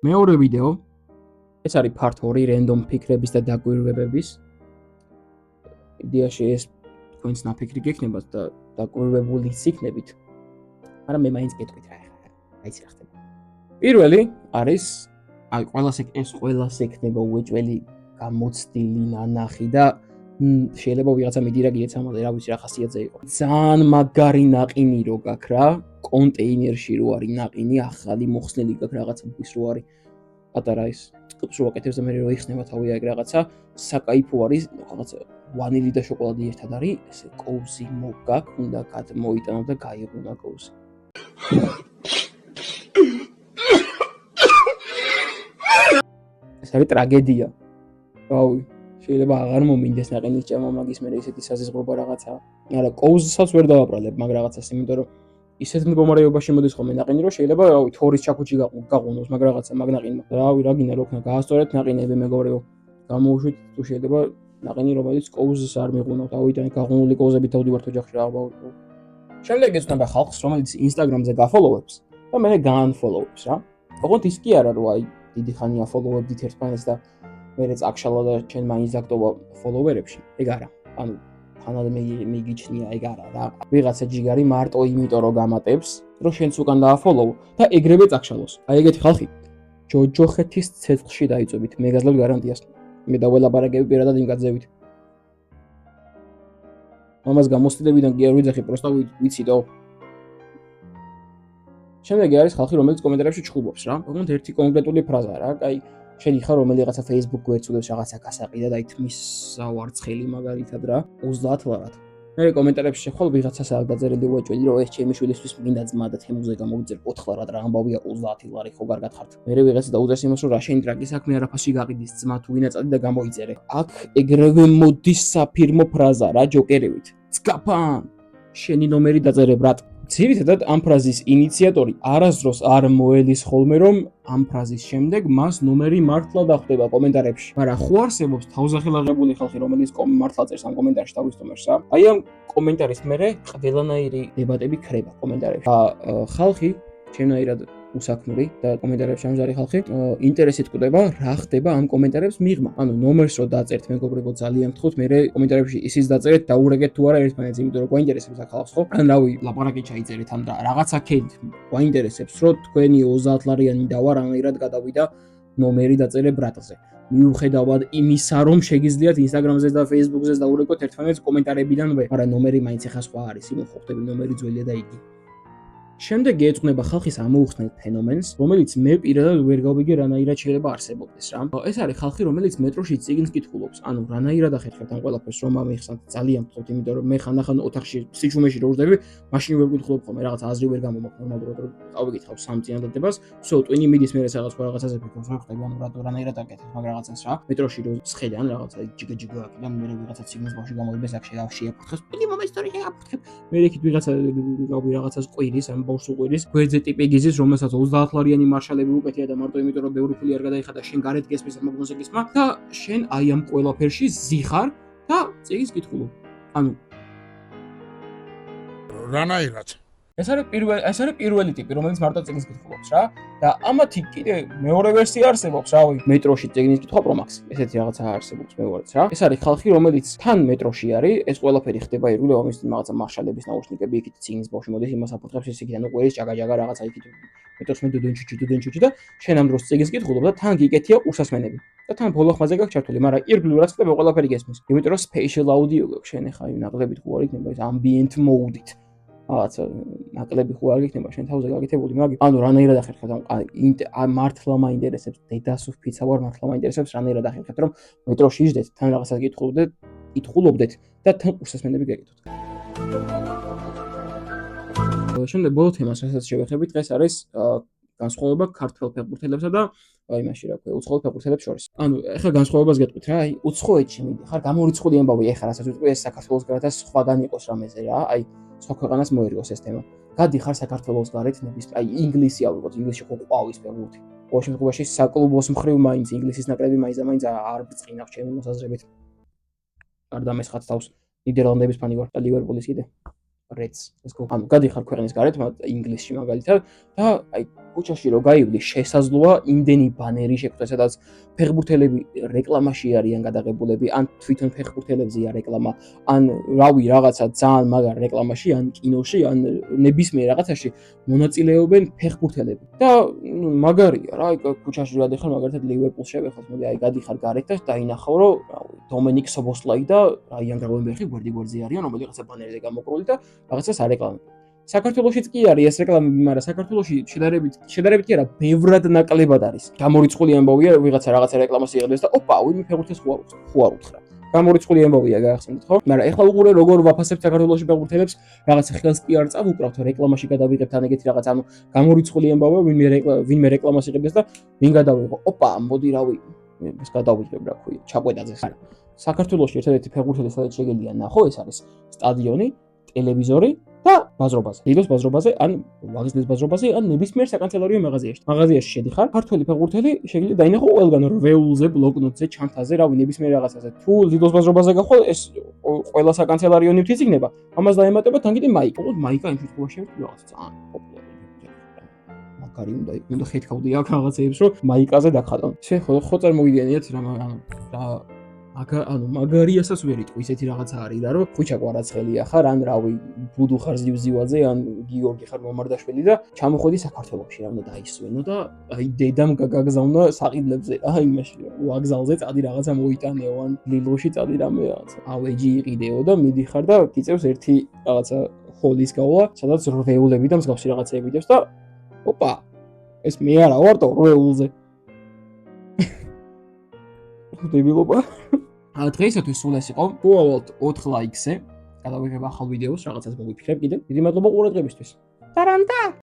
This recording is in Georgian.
მეორე ვიდეო ეს არის part 2 random ფიქრების და დაკვირვებების. იდეაში ეს თქვენს ნაფიქრი გექნებათ და დაკვირვებული იქნებით. მაგრამ მე მაინც გეტყვით რა ახლა. აიც რა ხდება. პირველი არის ყველას ექნება უეჭველი გამოცდილი ნანახი და შეიძლება ვიღაცა მიდირა გიეცამოდა რა ვიცი რა ხასიათზე იყო. ძალიან მაგარი ნაყინი რო გაქვს რა, კონტეინერში რო არის ნაყინი, ახალი მოხსნელი გაქვს რაღაცა ის რო არის. პატარა ის ტიპს რო აკეთებს და მე რო იხსნება თავი ეგ რაღაცა, საკაიფო არის, რაღაცა ვანილი და შოკოლადი ერთად არის, ესე კოუზი მოგაქვს, უნდა გადმოიტანო და გაიღუნა კოუზი. ეს არის ტრაგედია. რავი, შეიძლება აღარ მომინდეს ნაყინის ჭამა მაგის მერე ისეთი საზღვრობა რაღაცაა. არა, კოუზსაც ვერ დავაბრალებ მაგ რაღაცას, იმიტომ რომ ისეთ მდგომარეობაში მოდის ხოლმე ნაყინი, რომ შეიძლება რავი, თორის ჩაქუჩი გაყუნოს მაგ რაღაცა მაგ ნაყინმა. რავი, რა გინდა რო ქნა, გაასწორეთ ნაყინები მეგობრებო. გამოუშვით თუ შეიძლება ნაყინი, რომელიც კოუზს არ მიყუნავთ, ავიდან გაღუნული კოუზებით დავდივართ ოჯახში რა ვაუწყო. შემდეგ ეცნობა ხალხს, რომელიც Instagram-ზე გაფოლოვებს და მე გაანფოლოვებს რა. ოღონდ ის კი არა, რომ აი დიდი ხანია ფოლოვებდით ერთმანეთს და მერე წაკშალა და ჩვენ მაინც დაგტოვა ფოლოვერებში. ეგ არა. ანუ თანად მიგიჩნია ეგ არა რა. ვიღაცა ჯიგარი მარტო იმიტომ რომ გამატებს, რომ შენც უკან დააფოლოვო და ეგრევე წაკშალოს. აი ეგეთი ხალხი ჯოჯოხეთის ცეცხლში დაიწვევით. მე გაძლევ გარანტიას. მე დაველაპარაკები პირადად იმ გაძევით. მამას გამოსტილებიდან კი არ ვიძახი, პროსტა ვიციდო. შემდეგი არის ხალხი, რომელიც კომენტარებში ჩხუბობს რა. ოღონდ ერთი კონკრეტული ფრაზა რა. აი შენ ხარ რომელიღაცა Facebook გვერდს რაღაცა გასაყიდა და ითმის ავარცხელი მაგალითად რა 30 ლარად. მე კომენტარებში შეხვალ ვიღაცას არ დაწერილი უეჭველი რომ ეს ჩემი შვილისთვის მინდა ძმა და თემუზე გამოვიწერ 4 ლარად რა ამბავია 30 ლარი ხო კარგად ხართ. მე ვიღაცა დაუძეს იმას რომ რა შენ ტრაკი საქმე არაფასი გაყიდის ძმა თუ ვინაწადი და გამოიწერე. აქ ეგრევე მოდის საფირმო ფრაზა რა ჯოკერებით. წკაფან შენი ნომერი დაწერე ბრატ. ძირითადად ამ ფრაზის ინიციატორი არასდროს არ მოელის ხოლმე რომ ამ ფრაზის შემდეგ მას ნომერი მართლა დახვდება კომენტარებში. მაგრამ ხო არსებობს თავზახელაღებული ხალხი, რომელიც მართლა წერს ამ კომენტარში თავის ნომერს რა. აი ამ კომენტარის მერე ყველანაირი დებატები ქრება კომენტარებში. ხალხი ჩემნაირად უსაქმური და კომენტარებში ამჟარი ხალხი ინტერესით კვდება რა ხდება ამ კომენტარებს მიღმა. ანუ ნომერს რო დაწერთ მეგობრებო ძალიან გთხოვთ, მე კომენტარებში ისიც დაწერეთ დაურეკეთ თუ არა ერთმანეთს, იმიტომ რომ გვაინტერესებს აქ ხალხს ხო? ან რავი, ლაპარაკი ჩაიწერეთ ამ და რაღაცა ქეთ გვაინტერესებს, რომ თქვენი 30 ლარიანი დავა რანაირად გადავიდა ნომერი დაწერე ბრატზე. მიუხედავად იმისა, რომ შეგიძლიათ Instagram-ზე და Facebook-ზე დაურეკოთ ერთმანეთს კომენტარებიდანვე, მაგრამ ნომერი მაინც ახლა სხვა არის, იმო ხო ხდები ნომერი ძველია და იგი. შემდეგ ეძღვნება ხალხის ამოუხსნელ ფენომენს, რომელიც მე პირადად ვერ გავიგე რანაირად შეიძლება არსებობდეს რა. ეს არის ხალხი, რომელიც მეტროში წიგნს კითხულობს. ანუ რანაირად ახერხებთ ამ ყველაფერს, რომ ამიხსნათ ძალიან გთხოვთ, იმიტომ რომ მე ხანდახან ოთახში სიჩუმეში რო ვждები, მაშინ ვერ გკითხულობ ხოლმე რაღაც აზრი ვერ გამომაქვს ნორმალურად რომ ავიკითხავ სამ წინადადებას. всё, ტვინი მიდის მე რაღაც რაღაცაზე ფიქრობს, რა ხდება, ანუ რატო რანაირად აკეთებ მაგ რაღაცას რა. მეტროში რო სხედან რაღაცა ჯიგა აკიდან მე ვიღაცა ციგნის ბავშვი გამოდებს აქ შეაფურთხებს. პილი მომე ისტორია შეაფურთხებ. მე იქით ვიღაცა რაღაცას ყვირის ბავშვს უყვირის, გვერდზე ტიპი გიზის, რომელსაც 30 ლარიანი მარშალები უკეთია და მარტო იმიტომ რომ ბევრი ფული არ გადაიხადა, შენ გარეთ გესმის ამ მუსიკისმა და შენ აი ამ ყველაფერში ზიხარ და წიგნს კითხულობ. ანუ რანაირად ეს არის პირველი ტიპი, რომელიც მარტო წიგნს კითხულობს რა. და ამათი კიდე მეორე ვერსია არსებობს, რავი, მეტროში წიგნის კითხვა პრომაქსი. ესეთი რაღაცა არსებობს მეორეც რა. ეს არის ხალხი, რომელიც თან მეტროში არის, ეს ყველაფერი ხდება ირგვლივ ამის რაღაცა მარშალების ნაუშნიკები, იქით წიგნის ბავშვი მოდის, იმას აფურთხებს, ის იქიდან უყურეს ჯაგა რაღაცა იქით მეტროს მე დუდუნჩუჩი და შენ ამ დროს წიგნს კითხულობ და თან გიკეთია უსასმენები. და თან ბოლოხმაზე გაქვს ჩართული, მაგრამ ირგვლივ რაც ხდება ყველაფერი გესმის. იმიტომ რომ special audio გაქვს შენ ახლა იმ ნაკლებით ხო არ იქნება ეს ambient mode-ით. რაღაცა ნაკლები ხო არ იქნება შენ თავზე გაკეთებული, მაგრამ ანუ რანაირად ახერხეთ ამ მართლა მაინტერესებს დედას ვფიცა ვარ მართლა მაინტერესებს რანაირად ახერხეთ რომ მეტროში იჯდეთ თან რაღაცას კითხულობდეთ და თან უსასმენები გეკეთოთ. შემდეგ ბოლო თემას რასაც შევეხებით დღეს არის განსხვავება ქართველ ფეხბურთელებსა და იმაში რა ქვია უცხოელ ფეხბურთელებს შორის. ანუ ეხლა განსხვავებას გეტყვით რა, აი უცხოეთში მიდიხარ, გამორიცხული ამბავი ეხლა რასაც ვიტყვი ეს საქართველოს გარეთ სხვაგან იყოს რამეზე რა, აი სხვა ქვეყანას მოერგოს ეს თემა. გადიხარ საქართველოს გარეთ ნების, აი ინგლისი ავიღოთ, ინგლისში ხო ყვავის ფეხბურთი. ყოველ შემთხვევაში საკლუბოს მხრივ მაინც ინგლისის ნაკრები მაინც არ ბრწყინავს ჩემი მოსაზრებით. არ დამესხათ თავს ნიდერლანდების ფანი ვარ და ლივერპულის კიდე. რეც ეს ანუ გადიხარ ქვეყნის გარეთ, ინგლისში მაგალითად და აი ქუჩაში რო გაივლი, შესაძლოა იმდენი ბანერი შეგვხვდეს, სადაც ფეხბურთელები რეკლამაში არიან გადაღებულები, ან თვითონ ფეხბურთელებზეა რეკლამა, ან რავი რაღაცა ძალიან მაგარ რეკლამაში, ან კინოში, ან ნებისმიერ რაღაცაში მონაწილეობენ ფეხბურთელები. და მაგარია რა, აი ქუჩაში რო გადიხარ, მაგალითად ლივერპულს შევეხოთ, მოდი აი გადიხარ გარეთ და დაინახავ, რომ დომენიკ სობოსლაი და რაიან გრაუენბერგი გვერდზე არიან, რომელიღაცა ბანერზე გამოკრული და რაღაცას არეკლამებენ. საქართველოშიც კი არის ეს რეკლამები, მაგრამ საქართველოში შედარებით კი არა, ბევრად ნაკლებად არის. გამორიცხული ამბავია, ვიღაცა რაღაცა რეკლამას იღებს და ოპა, ვინმე ფეხბურთელს ხო არ უთხრა. გამორიცხული ამბავია, გაახსენეთ ხო? მაგრამ ეხლა უყურე როგორ ვაფასებთ საქართველოში ფეხბურთელებს, რაღაცა ხელს კი არ წავუკრავთ, რეკლამაში გადავიღებთ ან ეგეთი რაღაც, ანუ გამორიცხული ამბავია, ვინმე რეკლამას იღებს და ვინ გადავიღო. ოპა, მოდი რავი, ეს გადავიღებ რა ქვია, ჩაყვეტაძეს. საქართველოში ერთადერთი ფეხბურთელი, სადაც შეგიძლია ნახო, ეს არის სტადიონი, ტელევიზორი და ბაზრობაზე. ლიდოს ბაზრობაზე, ან ვაგზლის ბაზრობაზე, ან ნებისმიერ საკანცელერიო მაღაზიაში. მაღაზიაში შედიხარ, ქართველი ფეხბურთელი შეგიძლია დაინახო ყველგან რვეულზე, ბლოკნოტზე, ჩანთაზე, რავი, ნებისმიერ რაღაცაზე. თუ ლიდოს ბაზრობაზე გახვალ, ეს ყველა საკანცელერიო ნივთიც იქნება. ამას დაემატება თან კიდე მაიკა. მაიკა იმ შემთხვევაში არის რაღაც ძალიან პოპულარული. მაგარი უნდა ხეთქავდი აქ რაღაცეებს, რომ მაიკაზე დახატონ. ხო წარმოგიდგენიათ რა ანუ მაგარიასაც ვერ იტყვი, ისეთი რაღაცა არის რა, რომ ხუჩა კვარაცხელია ხარ, ან რავი, ბუდუ ხარ ზივზივაძე, ან გიორგი ხარ მომარდაშვილი და ჩამოხვედი საქართველოში, რა უნდა დაისვენო და აი დედამ გაგზავნა საყიდლებზე, აი იმაში, ვაგზალზე წადი რაღაცა მოიტანეო, ან ლილოში წადი რამე რაღაცა. ავეჯი იყიდეო და მიდიხარ და გიწევს ერთი რაღაცა ჰოლის გავლა, სადაც რვეულები და მსგავსი რაღაცეები დევს და ოპა, ეს მე არა ვარ და რვეულზე. დებილობა. დღეისათვის სულ ეს იყო. გუავალთ 4 ლაიქზე. გადავიღებ ახალ ვიდეოს, რაღაცას მოვიფიქრებ კიდე. დიდი მადლობა ყურადღებისთვის. ტარანტა!